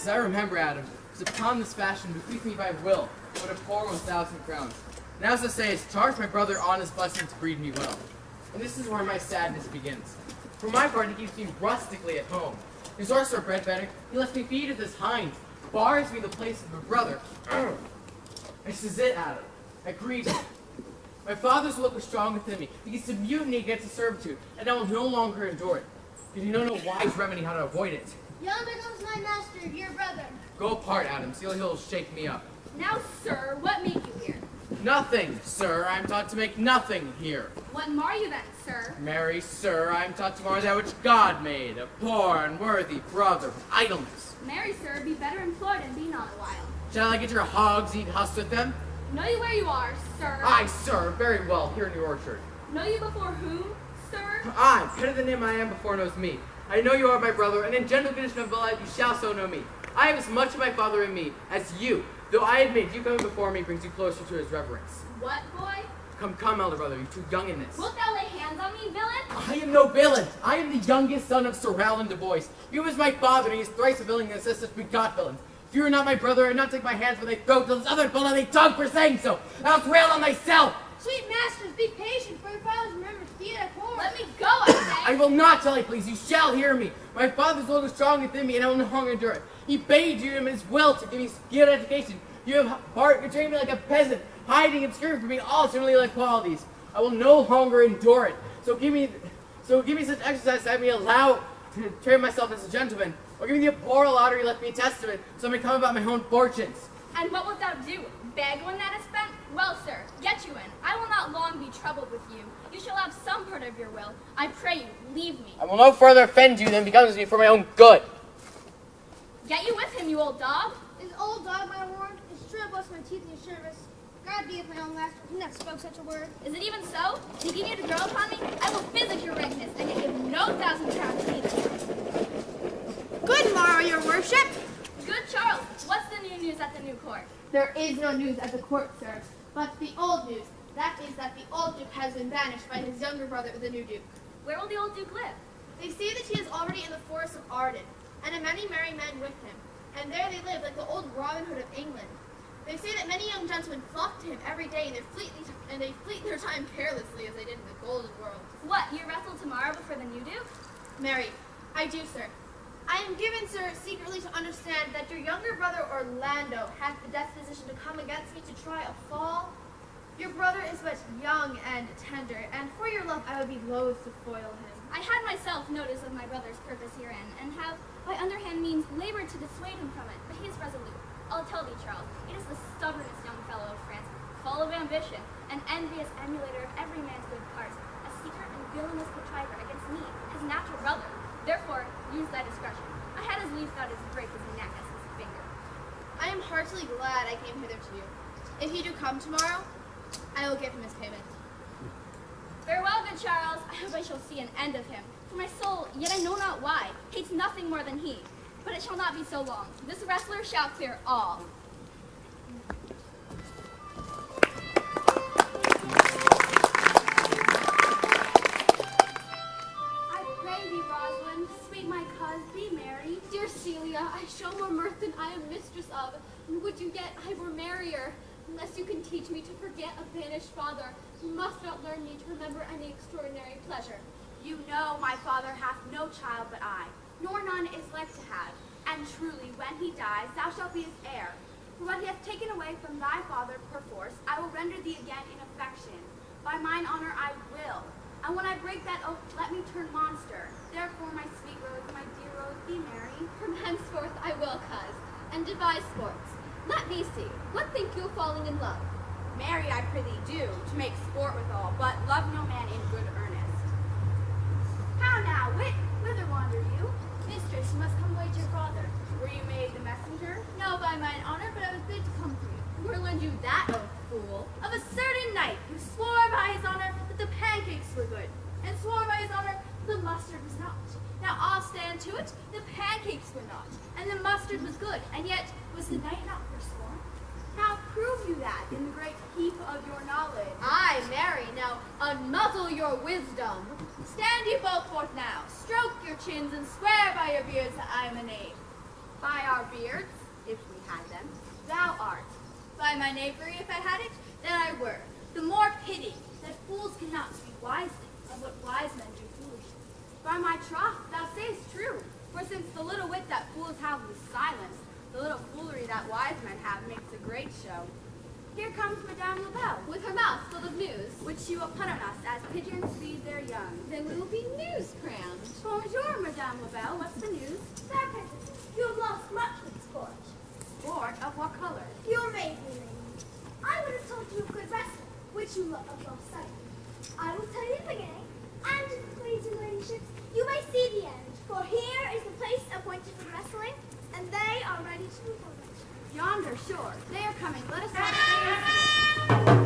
Yes, I remember, Adam. It was upon this fashion bequeathed me by will, but a poor 1,000 crowns. Now, as I say, it's charged my brother on his blessing to breed me well. And this is where my sadness begins. For my part, he keeps me rustically at home. His horse are bred better. He lets me feed with his hinds, bars me the place of a brother. This is it, Adam. I grieve. My father's will was strong within me. He gets to mutiny against the servitude, and I will no longer endure it. Did you know no wise remedy how to avoid it? Yonder comes my master, your brother. Go apart, Adam. See he'll shake me up. Now, sir, what make you here? Nothing, sir. I am taught to make nothing here. What mar you then, sir? Marry, sir, I am taught to mar that which God made, a poor, unworthy brother with idleness. Marry, sir, be better employed and be not a while. Shall I get your hogs, eat husk with them? Know you where you are, sir? Aye, sir, very well, here in your orchard. Know you before whom, sir? Aye, better than him I am before knows me. I know you are my brother, and in gentle condition of life you shall so know me. I have as much of my father in me as you, though I admit you coming before me brings you closer to his reverence. What, boy? Come, elder brother, you're too young in this. Wilt thou lay hands on me, villain? I am no villain. I am the youngest son of Sir Rowland de Boyce. He was my father, and he is thrice a villain against us such begot villains. If you are not my brother, and not take my hands from thy throat till this other bull on thy tongue for saying so, I'll rail on thyself. Sweet masters, be patient, for your fathers remember to feed at poor. Let me go, I say. I will not tell I please. You shall hear me. My father's will is strong within me, and I will no longer endure it. He bade you in his will to give me good education. You have heart, you train me like a peasant, hiding and screaming for me all similarly like qualities. I will no longer endure it. So give me such exercise that I may allow to train myself as a gentleman, or give me the poor lottery left me a testament, so I may come about my own fortunes. And what wilt thou do? Beg when that is spent? Well, sir, get you in. I will not long be troubled with you. You shall have some part of your will. I pray you, leave me. I will no further offend you than becomes me for my own good. Get you with him, you old dog. Is old dog my lord? It's true I bless my teeth in your service. God be with my own master. He never spoke such a word. Is it even so? Seeking you to grow upon me? I will physic your redness, and you give no 1,000 crowns either. Good morrow, your worship. Good Charles, what's the new news at the new court? There is no news at the court, sir, but the old news. That is that the old duke has been banished by his younger brother, the new duke. Where will the old duke live? They say that he is already in the forest of Arden, and a many merry men with him. And there they live like the old Robin Hood of England. They say that many young gentlemen flock to him every day, and they fleet their time carelessly as they did in the golden world. What, you wrestle tomorrow before the new duke? Mary, I do, sir. I am given, sir, secretly to understand that your younger brother Orlando hath the disposition to come against me to try a fall. Your brother is but young and tender, and for your love I would be loath to foil him. I had myself notice of my brother's purpose herein, and have, by underhand means, labored to dissuade him from it, but he is resolute. I'll tell thee, Charles, it is the stubbornest young fellow of France, full of ambition, an envious emulator of every man's good parts, a secret and villainous contriver against me, his natural brother. Therefore, use thy discretion. I had as lief thou didst break his neck as his finger. I am heartily glad I came hither to you. If you do come tomorrow, I will give him his payment. Farewell, good Charles. I hope I shall see an end of him. For my soul, yet I know not why, hates nothing more than he. But it shall not be so long. This wrestler shall clear all. I pray thee, Rosalind, sweet my cause, be merry. Dear Celia, I show more mirth than I am mistress of, and would you yet I were merrier. Unless you can teach me to forget a banished father, you must not learn me to remember any extraordinary pleasure. You know my father hath no child but I, nor none is like to have. And truly, when he dies, thou shalt be his heir. For what he hath taken away from thy father perforce, I will render thee again in affection. By mine honor I will. And when I break that oath, let me turn monster. Therefore, my sweet Rose, my dear Rose, be merry. From henceforth I will, coz, and devise sports. Let me see, what think you of falling in love? Marry, I prithee do, to make sport withal, but love no man in good earnest. How now, wit, whither wander you? Mistress, you must come away to your father. Were you made the messenger? No, by mine honor, but I was bid to come for you. Who will lend you that oath, fool? Of a certain knight who swore by his honor that the pancakes were good, and swore by his honor the mustard was not. Now I'll stand to it, the pancakes were not, and the mustard was good, and yet was the knight not forsworn? Now prove you that in the great heap of your knowledge. Aye, marry, now unmuzzle your wisdom. Stand ye both forth now, stroke your chins, and swear by your beards that I am a knave. By our beards, if we had them, thou art. By my knavery, if I had it, then I were. The more pity that fools cannot speak wisely of what wise men do foolishly. By my troth, thou sayest true. For since the little wit that fools have was silence, the little foolery that wise men have makes a great show. Here comes Madame Labelle, With her mouth full of news. which she will put on us as pigeons feed their young. Then we will be news crammed. Bonjour, Madame Labelle. What's the news? Fair princess, you have lost much with sport. Sport of what color? Your maiden lady. I would have told you of good wrestling, which you have lost sight of. I will tell you the beginning, and if it please your ladyships, you may see the end. For here is the place appointed for wrestling, and they are ready to move on. Yonder, sure. They are coming. Let us not stay.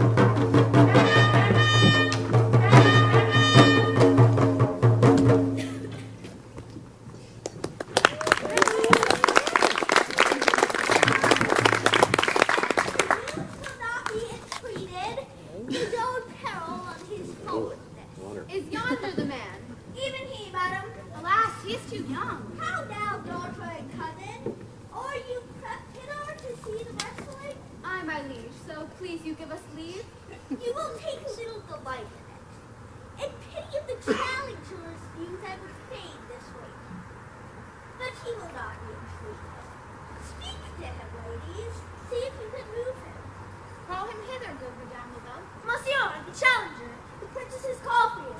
Will not be entreated. His own peril on his boldness. Is yonder the man? Even he, madam. Alas, he is too young. How now, daughter and cousin? Are you crept hither to see the wrestling? Aye, my liege, so please you give us leave. You will take little delight in it. In pity of the challenger's views, I would fade this way. But he will not be entreated. Speak to him, ladies. See if you can move him. Call him hither, good Madame Labelle. Monsieur, the challenger. The princess has called for you.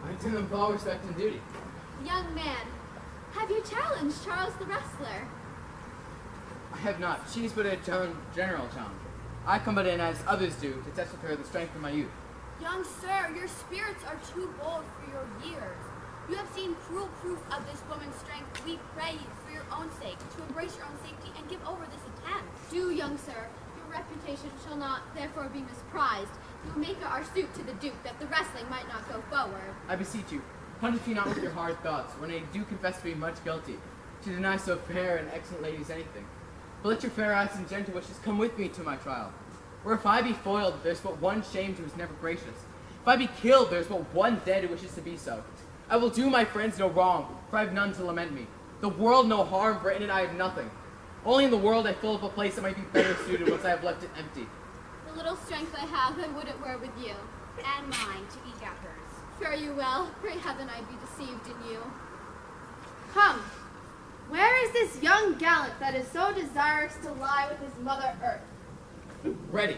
I do them with all respect and duty. Young man, have you challenged Charles the wrestler? I have not. She's but a general challenger. I come but in as others do to test with her the strength of my youth. Young sir, your spirits are too bold for your years. You have seen cruel proof of this woman's strength. We pray you, for your own sake, to embrace your own safety and give over this attempt. Do, young sir. Your reputation shall not therefore be misprized. You will make our suit to the Duke that the wrestling might not go forward. I beseech you, punish me not with your hard thoughts, when I do confess to be much guilty, to deny so fair and excellent ladies anything. But let your fair eyes and gentle wishes come with me to my trial. Or if I be foiled, there's but one shamed who is never gracious. If I be killed, there's but one dead who wishes to be so. I will do my friends no wrong, for I have none to lament me. The world no harm, for in it I have nothing. Only in the world I fill up a place that might be better suited once I have left it empty. The little strength I have, I wouldn't wear with you. And mine to eke out hers. Fare you well. Pray heaven I be deceived in you. Come. Where is this young gallant that is so desirous to lie with his mother earth? Ready.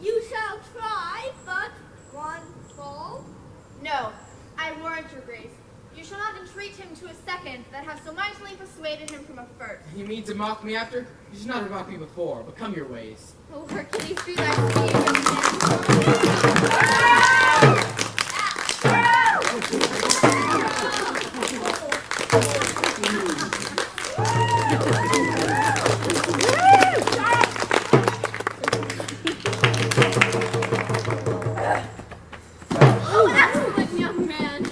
You shall try, but one fall. No, I warrant your grace. You shall not entreat him to a second that have so mightily persuaded him from a first. You mean to mock me after? You should not have mocked me before, but come your ways. Oh, Hercules, be thy speed, young Oh, excellent young man.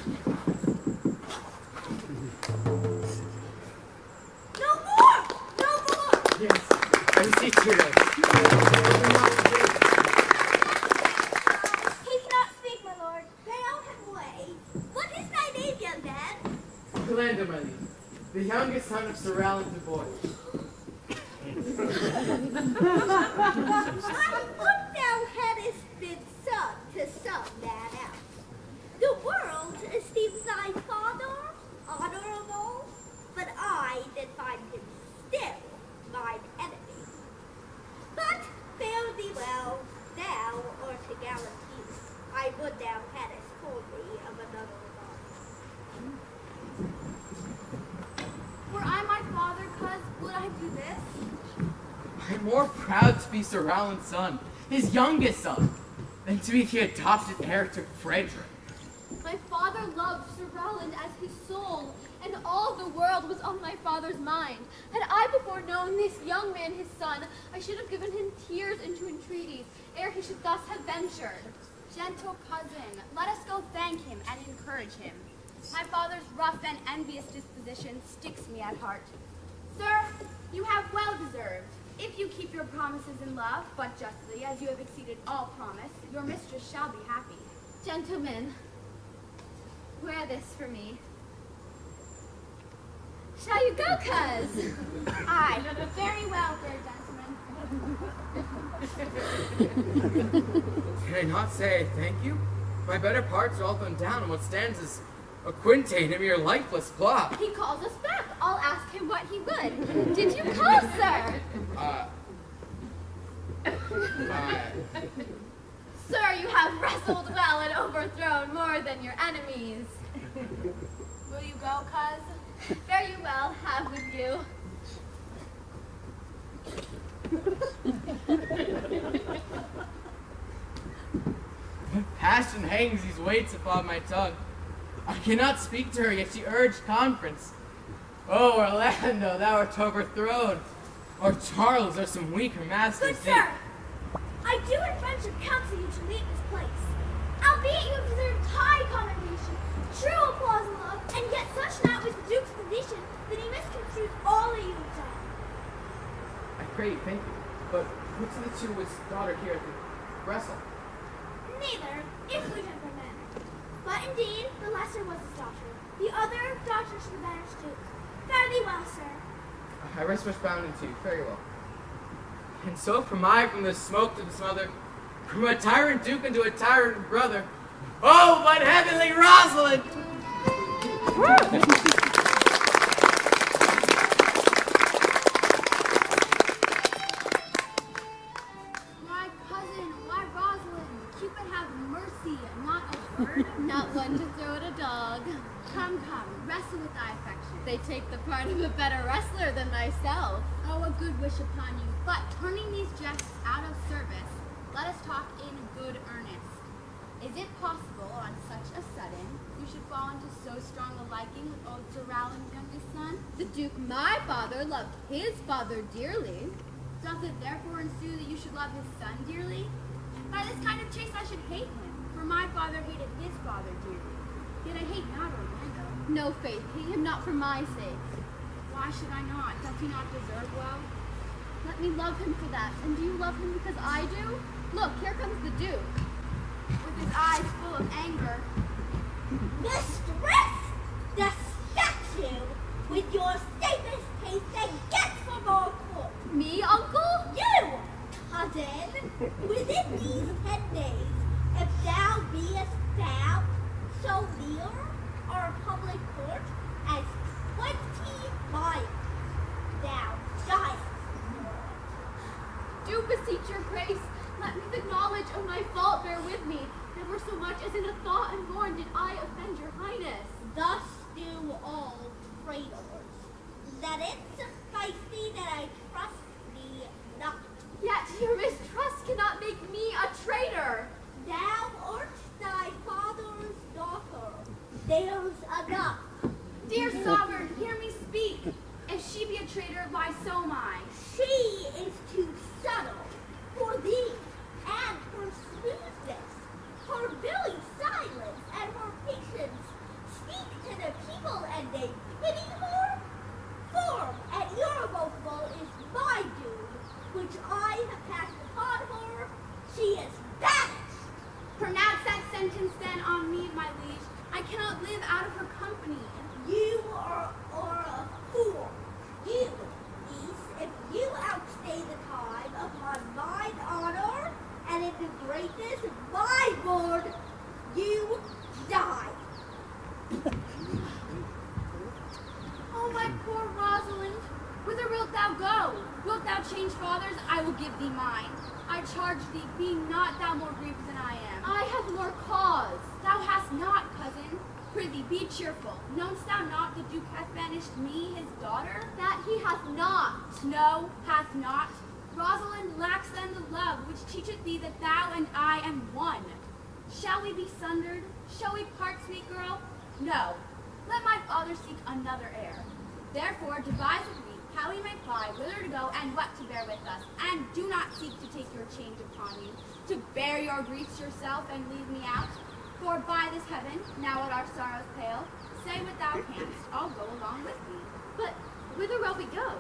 No more! No more! Yes, I beseech you, lord. He cannot speak, my lord. Pray out him away. What is thy name, young man? Philander, my liege, the youngest son of Sir Alan de Bois. I would thou hadst been son to some man else. The world esteems thy father honorable, but I did find him still mine enemy. But fare thee well, thou art a gallant youth. I would thou hadst told me of another love. Were I my father, cuz, would I do this? I'm more proud to be Sir Alan's son, his youngest son, than to be the adopted heir to Frederick. My father loved Sir Rowland as his soul, and all the world was on my father's mind. Had I before known this young man his son, I should have given him tears into entreaties, ere he should thus have ventured. Gentle cousin, let us go thank him and encourage him. My father's rough and envious disposition sticks me at heart. Sir, you have well deserved. If you keep your promises in love, but justly, as you have exceeded all promise, your mistress shall be happy. Gentlemen, wear this for me. Shall you go, cuz? Aye, very well, fair gentlemen. Can I not say thank you? My better parts are all thrown down, and what stands is a quintain, a mere lifeless blob. He calls us back. I'll ask him what he would. Did you call, sir? Sir, you have wrestled well and overthrown more than your enemies. Will you go, cuz? Fare you well, have with you. Passion hangs these weights upon my tongue. I cannot speak to her, yet she urged conference. Oh, Orlando, thou art overthrown. Or Charles, or some weaker master. Good sir, I do in friendship counsel you to leave this place. Albeit you have deserved high commendation, true applause and love, and yet such not was the Duke's position that he misconstrues all that you have done. I pray you, thank you. But which of the two was daughter here at the wrestle? Neither, if we can remember. But indeed, the lesser was his daughter. The other daughter to the banished Duke. Fare thee well, sir. I rest much bound into you, very well. And so from the smoke to the smother, from a tyrant duke into a tyrant brother, oh, but heavenly Rosalind! My cousin, why Rosalind? Cupid have mercy, not a word. Not one to throw at a dog. Come, wrestle with thy affection. They take the part of a better wrestler than myself. Oh, a good wish upon you. But turning these jests out of service, let us talk in good earnest. Is it possible, on such a sudden, you should fall into so strong a liking with old Sir Rowland's youngest son? The Duke, my father, loved his father dearly. Doth it therefore ensue that you should love his son dearly? By this kind of chase I should hate him, for my father hated his father dearly. Yet I hate not Orlando. No, Faith, hate him not for my sake. Why should I not? Doth he not deserve well? Let me love him for that. And do you love him because I do? Look, here comes the Duke. With his eyes full of anger. Mistress, the statue with your safest taste and gets from our court. Me, uncle? You, cousin, within these 10 days, if thou beest found so near our public court as 20 miles, thou diest for it. Do beseech your grace, let me the knowledge of my fault bear with me. Never so much as in a thought and mourn did I offend your highness. Thus do all traitors. Let it suffice thee that I trust thee not. Yet your mistrust cannot make me a traitor. Thou art thy father's daughter. There's enough. Dear sovereign, hear me speak. If she be a traitor, why so am I. She is too subtle for thee, and her smoothness, her very silence, and her patience speak to the people, and they pity her. Firm and irrevocable is my doom, which I have passed upon her. She is banished. Pronounce that sentence then on me, my liege. I cannot live out of her company. You are a fool. You, niece, if you outstay the time upon mine honor and in the greatness of my board, you die. Oh, my poor Rosalind, whither wilt thou go? Wilt thou change fathers? I will give thee mine. I charge thee, be not thou more grieved than I am. I have more cause. Thou hast not, cousin. Prithee, be cheerful. Know'st thou not the Duke hath banished me, his daughter? That he hath not. No, hath not. Rosalind lacks then the love which teacheth thee that thou and I am one. Shall we be sundered? Shall we part, sweet girl? No. Let my father seek another heir. Therefore, devise with me how we may fly, whither to go, and what to bear with us. And do not seek to take your change upon you, to bear your griefs yourself and leave me out. For by this heaven, now at our sorrows pale, say what thou canst, I'll go along with thee. But whither will we go?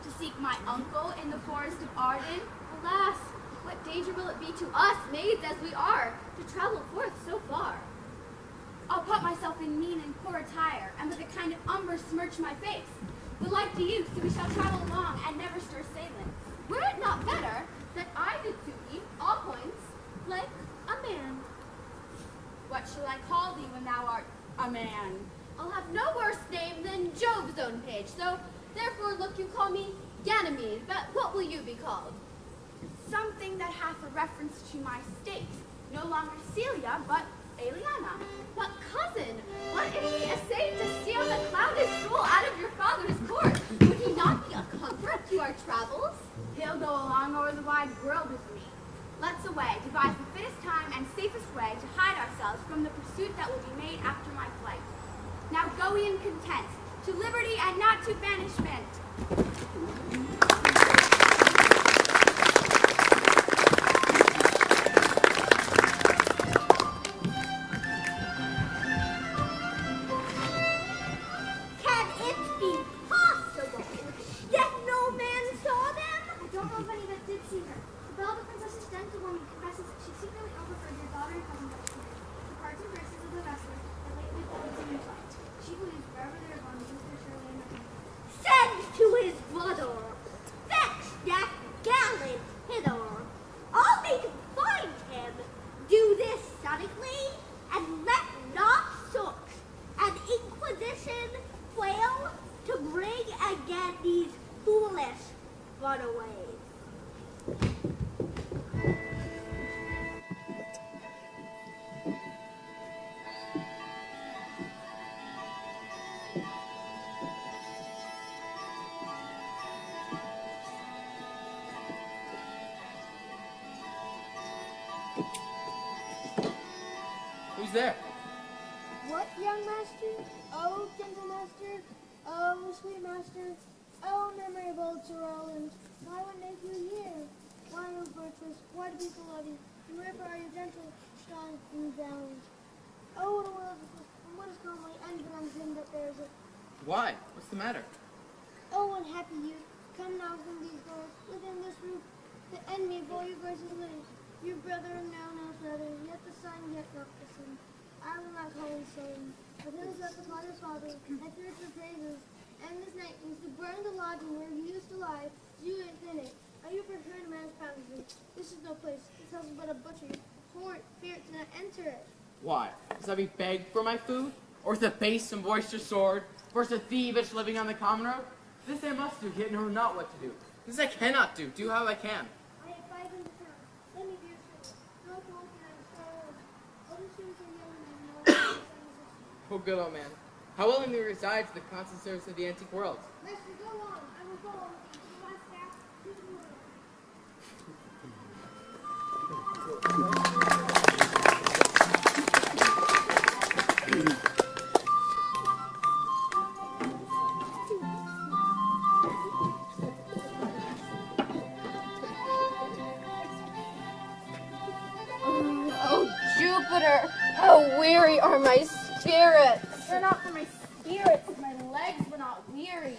To seek my uncle in the forest of Arden? Alas, what danger will it be to us, maids as we are, to travel forth so far? I'll put myself yourself in mean and poor attire, and with a kind of umber smirch my face. But like to you, so we shall travel along and never stir sailing. Were it not better that I did suit thee, all points, like a man? What shall I call thee when thou art a man? I'll have no worse name than Job's own page, so therefore look you call me Ganymede, but what will you be called? Something that hath a reference to my state. No longer Celia, but Eliana. But cousin, what if he essayed to steal the clouded jewel out of your father's court? Would he not be a comfort to our travels? He'll go along over the wide world with me. Let's away, devise the fittest time and safest way to hide ourselves from the pursuit that will be made after my flight. Now go we in content, to liberty and not to banishment. Can it be possible that no man saw them? I don't know of any that did see her. The bell of the Princess's gentlewoman confesses that she secretly overheard your daughter and cousin Betsy, the parts and verses of the wrestler that lately follows in your flight. She believes wherever they are gone, the youth are surely in their company. Send to his brother. Fetch that gallant hither. I'll make him find him. Do this suddenly, and let not soot and inquisition fail to bring again these foolish runaways. Who's there? What, young master? Oh, gentle master. Oh, sweet master. Oh, memory of old Sir Roland. Why, what make you here? Why, no breakfast? Why to be so loving? And wherefore are you gentle, strong, and valiant? Oh, what a world is this, and what is called my end but on him that bears it? Why? What's the matter? Oh, unhappy youth, come now from these doors, within this roof, the enemy of all your graces lives. Your brother now knows better, yet the son, yet not the son. I will not call him son, but he is upon his father, and feared for praises. And this night means to burn the lodging where you used to lie, you in it. Are you prepared a man's boundaries? This is no place, this house is but a butchery. Horrid, fear to not enter it. Why? Must I be begged for my food? Or with a base and boisterous sword? Versus a thievish living on the common road? This I must do, yet know not what to do. This I cannot do how I can. I have 500 pounds. Let me be your servant. No gold and sorrow. Other students are young and no Oh, good old man. How willingly resides the constant service of the antique world? Master, go on. I will follow with you to the last half to the world. Oh, Jupiter, how weary are my spirits. They're not for my spirits, my legs were not weary.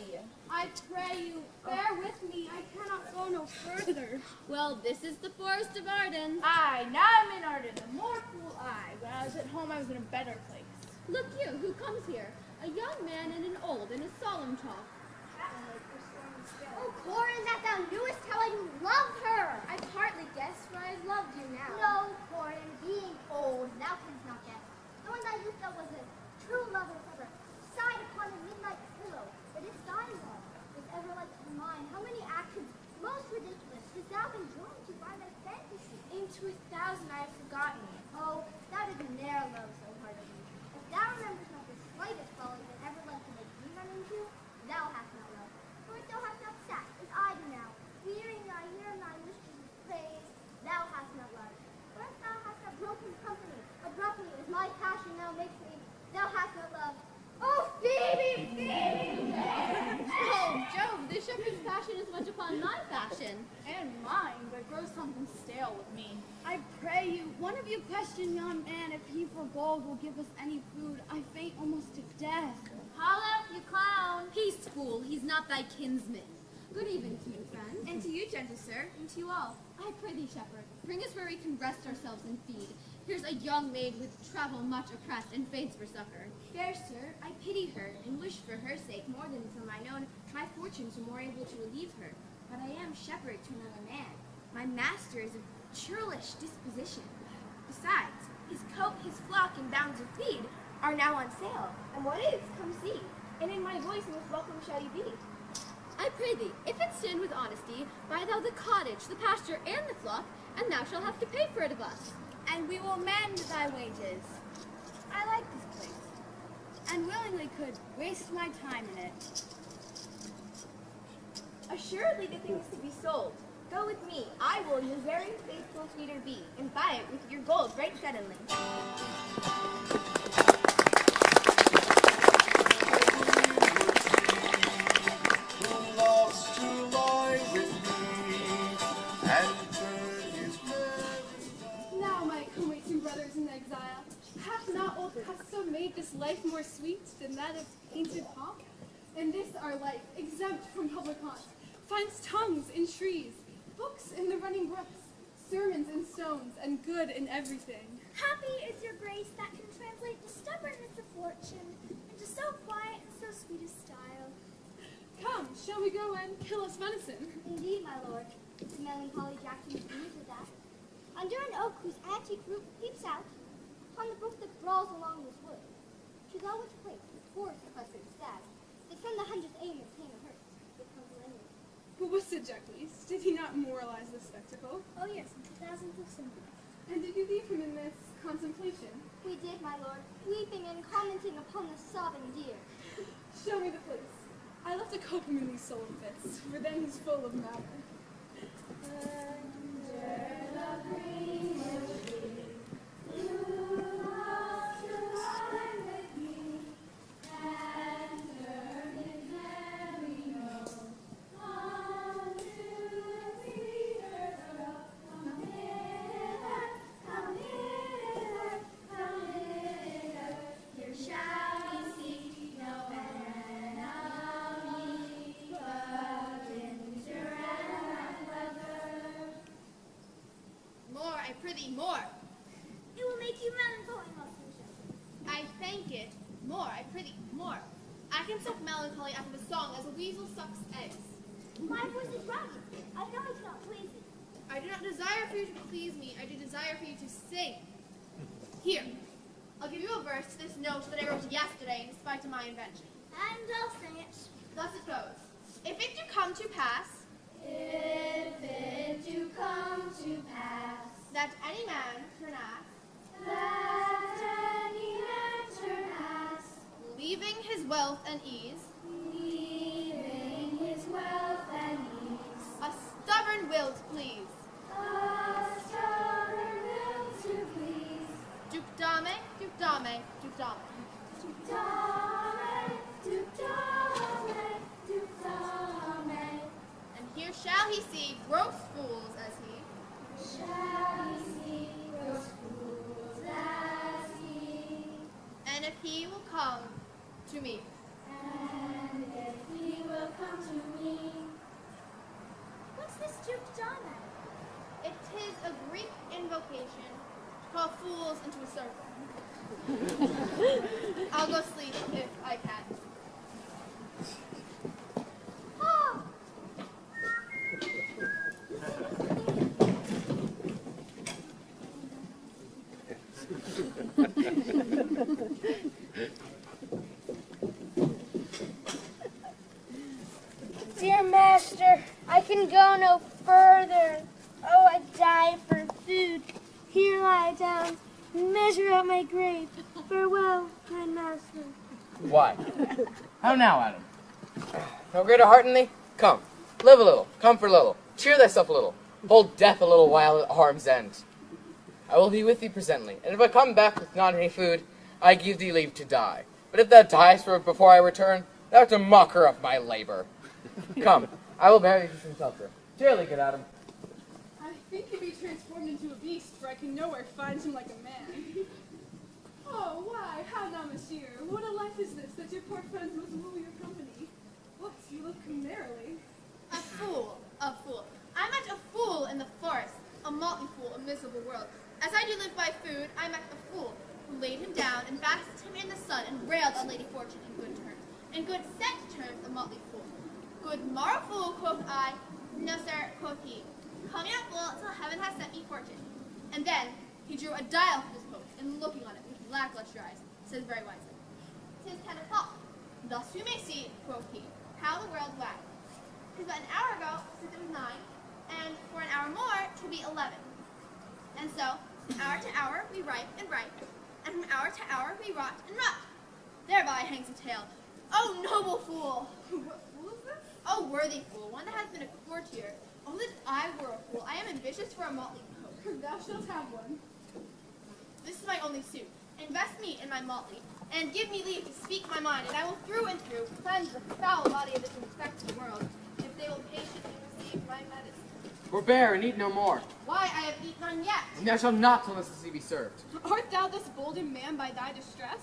I pray you, bear with me. I cannot go no further. Well, this is the forest of Arden. Aye, now I'm in Arden, the more fool I. When I was at home, I was in a better place. Look you, who comes here? A young man and an old in a solemn talk. Oh, Corin, that thou knewest how I do love her. I partly guessed, for I have loved you now. No, Corin, being old, thou canst not guess. Knowing thy youth thou was a true lover ever, sighed upon a midnight pillow. But if thy love was ever like to mine, how many actions most ridiculous didst thou been drawn to by thy fantasy? Into 1,000 I have forgotten. Oh, thou didst ne'er love so heartily. If thou remembers not the slightest folly that ever led to make thee run into, thou hast not loved. For if thou hast not sat, as I do now, hearing thy mistress's praise, thou hast not loved. For if thou hast not broken company abruptly, as my passion now makes me, thou hast not loved. Oh, Phoebe, Phoebe! Oh, Jove, the shepherd's passion is much upon my fashion. And mine, but grows something stale with me. I pray you, one of you question yon man if he for gold will give us any food. I faint almost to death. Holla, you clown. Peace, fool, he's not thy kinsman. Good evening to you, friend. And to you, gentle sir, and to you all. I pray thee, shepherd, bring us where we can rest ourselves and feed. Here's a young maid with travel much oppressed and faints for succor. Fair sir, I pity her, and wish for her sake more than for mine own, my fortunes are more able to relieve her. But I am shepherd to another man. My master is of churlish disposition. Besides, his coat, his flock, and bounds of feed are now on sale. And what is? Come see. And in my voice most welcome shall you be. I pray thee, if it stand with honesty, buy thou the cottage, the pasture, and the flock, and thou shalt have to pay for it of us. And we will mend thy wages. I like this place, and willingly could waste my time in it. Assuredly the thing is to be sold. Go with me, I will your very faithful feeder be, and buy it with your gold right suddenly. Who loves to lie with me and burn his bread? Now, my comwaiting brothers in exile, hath not old custom made this life more sweet than that of painted pomp? And this our life, exempt from public haunt, finds tongues in trees, books in the running brooks, sermons in stones, and good in everything. Happy is your grace that can translate the stubbornness of fortune into so quiet and so sweet a style. Come, shall we go and kill us venison? Indeed, my lord. The melancholy Jackson agrees with that. Under an oak whose antique roof peeps out, upon the brook that brawls along this wood, 'tis always placed with poor sequestered stag, that from the hundredth aim of tame a hurt, would come to enemy. But what said Jacques? Did he not moralize the spectacle? Oh yes, into thousands of symbols. And did you leave him in this contemplation? We did, my lord, weeping and commenting upon the sobbing deer. Show me the place. I love to cope him in these solemn fits, for then he's full of matter. More, I prithee, more. It will make you melancholy, Monsieur. I thank it. More, I prithee, more. I can suck melancholy out of a song as a weasel sucks eggs. My voice is ragged. I know I cannot please you. I do not desire for you to please me. I do desire for you to sing. Here, I'll give you a verse to this note that I wrote yesterday in spite of my invention. And I'll sing it. Thus it goes. If it do come to pass, If it do come to pass, that any man turn ass, that any man turn ass, leaving his wealth and ease, leaving his wealth and ease, a stubborn will to please, a stubborn will to please, Duke Dame, Duke Dame, Duke Dame. Dame, do dame, do dame, And here shall he see gross fools as he, shall he see gross fools as he, and if he will come to me. and if he will come to me. What's this Duke Dame? It is a Greek invocation to call fools into a circle. I'll go sleep if I can. Oh, Dear master, I can go no further. Oh, I die for food. Here lie down, measure out my grave. Farewell, kind master. Why? How now, Adam? No greater heart in thee? Come, live a little, comfort a little, cheer thyself a little, hold death a little while at arm's end. I will be with thee presently, and if I come back with not any food, I give thee leave to die. But if thou diest before I return, thou art a mocker of my labor. Come, I will bear thee to some shelter. Cheerly, good Adam. I think he'd be transformed into a beast, for I can nowhere find him like a man. Oh, why, how now, monsieur? What a life is this, that your poor friends must woo your company? What, you look merrily. A fool, a fool. I met a fool in the forest, a motley fool, a miserable world, As I do live by food, I met the fool, who laid him down and basked him in the sun and railed on Lady Fortune in good terms. In good set terms, a motley fool. Good morrow, fool, quoth I. No, sir, quoth he. Call me not fool till heaven has sent me fortune. And then he drew a dial from his post, and looking on it with lackluster eyes, says very wisely, "'Tis 10 o'clock. Thus we may see," quoth he, "how the world wags. 'Tis but an hour ago since it was 9, and for an hour more 'twill be 11. And so, from hour to hour we write and write, and from hour to hour we rot and rot. Thereby hangs a tale. Oh, noble fool!" What fool is this? "Oh, worthy fool, one that has been a courtier. Oh, that I were a fool. I am ambitious for a motley coat. Thou shalt have one. This is my only suit. Invest me in my motley, and give me leave to speak my mind, and I will through and through cleanse the foul body of this infected world, if they will patiently receive my medicine. Forbear and eat no more, Why, I have eaten none yet. and thou shalt not till necessity be served. Art thou thus bolden man by thy distress?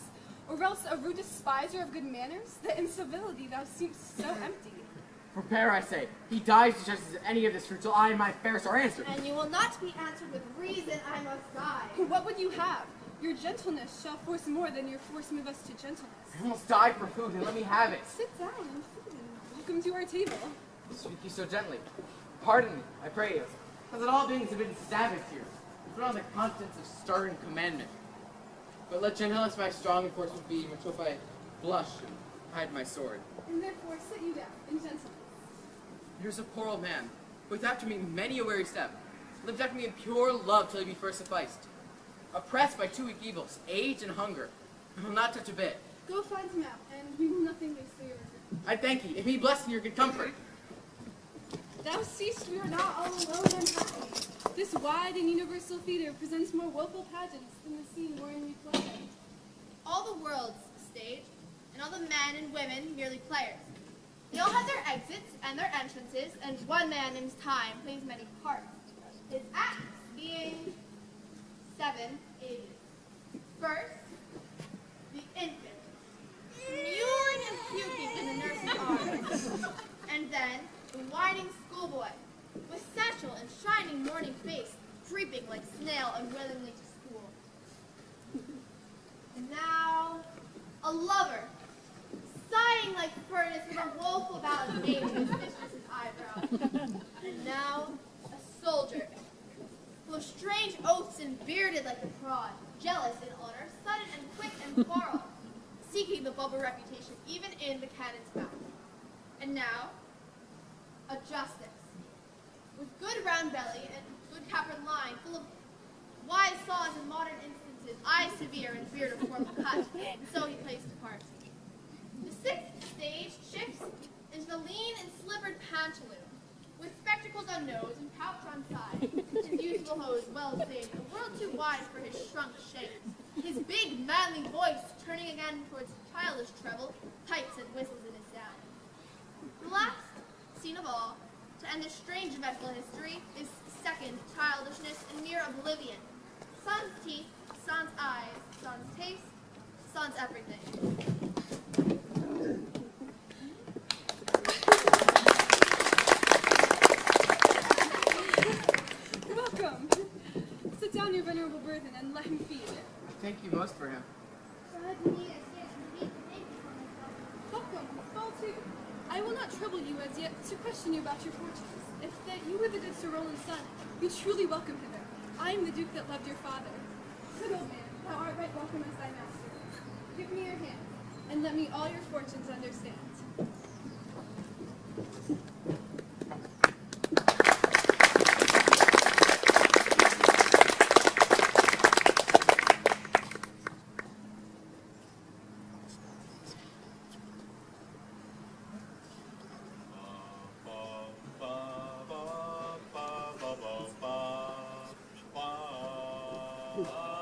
Or else a rude despiser of good manners? That in civility thou seemst so empty. Prepare, I say. He dies just as any of this fruit till I and my affairs are answered. And you will not be answered with reason, I must die. What would you have? Your gentleness shall force more than your force move us to gentleness. I almost died for food, and let me have it. Sit down and feed him. Welcome to our table. Speak you so gently. Pardon me, I pray you, as that all beings have been savage here, put on the contents of stern commandment. But let gentleness my strong enforcement be, which if I blush and hide my sword. And therefore sit you down in gentleness. Here's a poor old man, who hath after me many a weary step, lived after me in pure love till he be first sufficed. Oppressed by 2 weak evils, age and hunger, I will not touch a bit. Go find him out, and we will nothing waste for your return. I thank ye, and be blessed in your good comfort. Thou seest we are not all alone and happy. This wide and universal theater presents more woeful pageants than the scene wherein we play. All the world's a stage, and all the men and women merely players. They all have their exits and their entrances, and one man in his time plays many parts, his acts being 7 ages. First, the infant, mewing and puking in the nurse's arms, and then the whining schoolboy, with satchel and shining morning face, creeping like snail unwillingly to school. And now, a lover, sighing like furnace with a woeful bout of maid in his mistress's eyebrow. And now, a soldier, full of strange oaths and bearded like a prod, jealous in honor, sudden and quick and quarrel, seeking the bubble reputation even in the cannon's mouth. And now, a justice, with good round belly and good capered line, full of wise saws and modern instances, eyes severe and beard of formal cut, and so he plays the part. The 6th stage shifts into the lean and slippered pantaloon, with spectacles on nose and pouch on side, his youthful hose well saved, a world too wide for his shrunk shape, his big manly voice turning again towards childish treble, pipes and whistles in his sound. The last scene of all, to end this strange eventful history, is second childishness and mere oblivion. Sans teeth, sans eyes, sans taste, sans everything. Welcome. Sit down, your venerable burthen, and let him feed. Thank you most for him. Welcome. Fall to. I will not trouble you as yet to question you about your fortunes. If that you were the good Sir Roland's son, be truly welcome hither. I am the duke that loved your father. Good old man, thou art right welcome as thy master. Give me your hand, and let me all your fortunes understand. Ba, ba, ba, ba, ba, ba, ba.